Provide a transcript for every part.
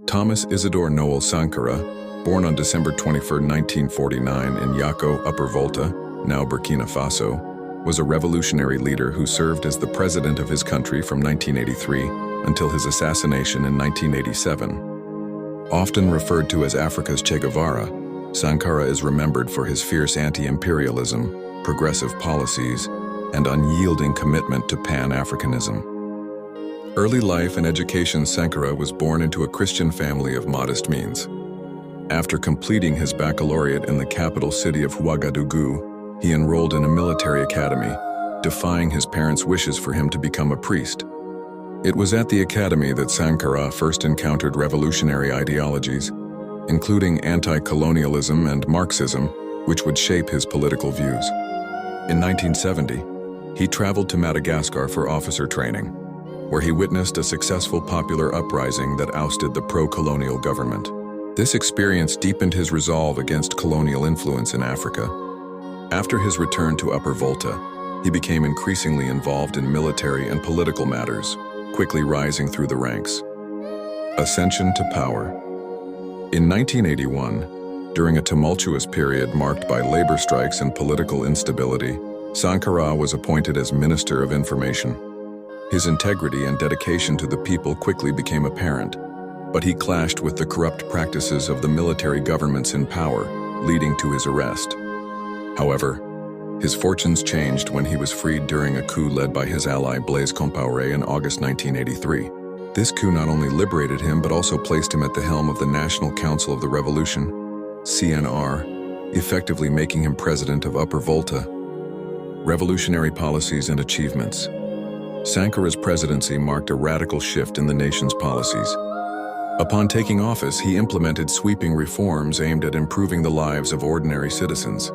Thomas Isidore Noel Sankara, born on December 21, 1949 in Yako, Upper Volta, now Burkina Faso, was a revolutionary leader who served as the president of his country from 1983 until his assassination in 1987. Often referred to as Africa's Che Guevara, Sankara is remembered for his fierce anti-imperialism, progressive policies, and unyielding commitment to Pan-Africanism. Early life and education. Sankara was born into a Christian family of modest means. After completing his baccalaureate in the capital city of Ouagadougou, he enrolled in a military academy, defying his parents' wishes for him to become a priest. It was at the academy that Sankara first encountered revolutionary ideologies, including anti-colonialism and Marxism, which would shape his political views. In 1970, he traveled to Madagascar for officer training, where he witnessed a successful popular uprising that ousted the pro-colonial government. This experience deepened his resolve against colonial influence in Africa. After his return to Upper Volta, he became increasingly involved in military and political matters, quickly rising through the ranks. Ascension to power. In 1981, during a tumultuous period marked by labor strikes and political instability, Sankara was appointed as Minister of Information. His integrity and dedication to the people quickly became apparent, but he clashed with the corrupt practices of the military governments in power, leading to his arrest. However, his fortunes changed when he was freed during a coup led by his ally Blaise Compaoré in August 1983. This coup not only liberated him but also placed him at the helm of the National Council of the Revolution, CNR, effectively making him president of Upper Volta. Revolutionary policies and achievements. Sankara's presidency marked a radical shift in the nation's policies. Upon taking office, he implemented sweeping reforms aimed at improving the lives of ordinary citizens.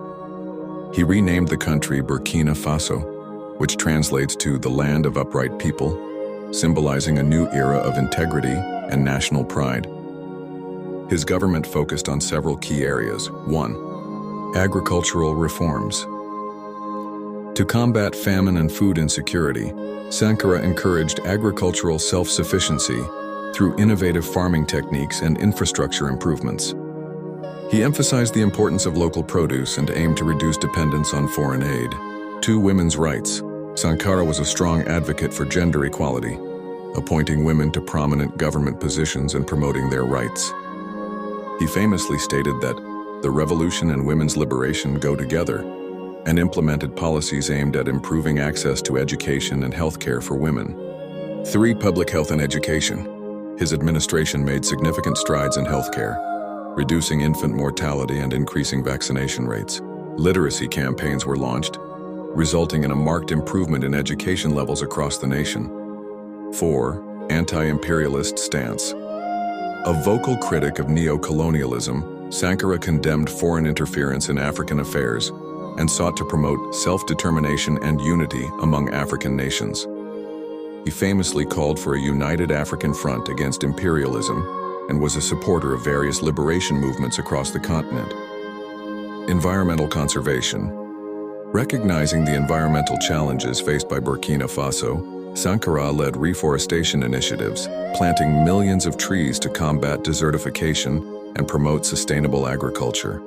He renamed the country Burkina Faso, which translates to the land of upright people, symbolizing a new era of integrity and national pride. His government focused on several key areas. 1. Agricultural reforms. To combat famine and food insecurity, Sankara encouraged agricultural self-sufficiency through innovative farming techniques and infrastructure improvements. He emphasized the importance of local produce and aimed to reduce dependence on foreign aid. 2. Women's rights. Sankara was a strong advocate for gender equality, appointing women to prominent government positions and promoting their rights. He famously stated that the revolution and women's liberation go together, and implemented policies aimed at improving access to education and healthcare for women. 3. Public health and education. His administration made significant strides in healthcare, reducing infant mortality and increasing vaccination rates. Literacy campaigns were launched, resulting in a marked improvement in education levels across the nation. 4. Anti-imperialist stance. A vocal critic of neo-colonialism, Sankara condemned foreign interference in African affairs and sought to promote self-determination and unity among African nations. He famously called for a united African front against imperialism and was a supporter of various liberation movements across the continent. Environmental conservation. Recognizing the environmental challenges faced by Burkina Faso, Sankara led reforestation initiatives, planting millions of trees to combat desertification and promote sustainable agriculture.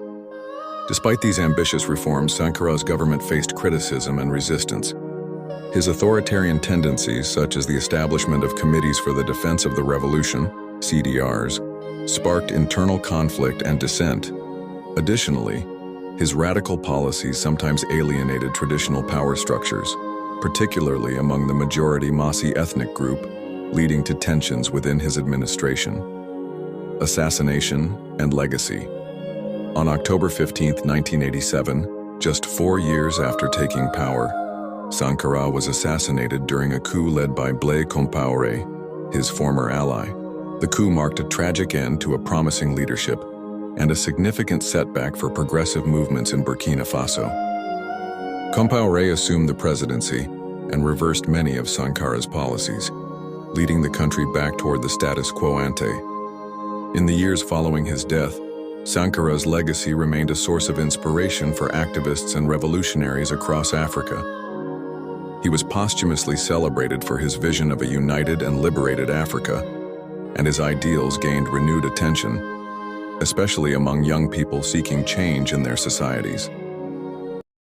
Despite these ambitious reforms, Sankara's government faced criticism and resistance. His authoritarian tendencies, such as the establishment of Committees for the Defense of the Revolution, CDRs, sparked internal conflict and dissent. Additionally, his radical policies sometimes alienated traditional power structures, particularly among the majority Mossi ethnic group, leading to tensions within his administration. Assassination and legacy. On October 15, 1987, just 4 years after taking power, Sankara was assassinated during a coup led by Blaise Compaoré, his former ally. The coup marked a tragic end to a promising leadership and a significant setback for progressive movements in Burkina Faso. Compaoré assumed the presidency and reversed many of Sankara's policies, leading the country back toward the status quo ante. In the years following his death, Sankara's legacy remained a source of inspiration for activists and revolutionaries across Africa. He was posthumously celebrated for his vision of a united and liberated Africa, and his ideals gained renewed attention, especially among young people seeking change in their societies.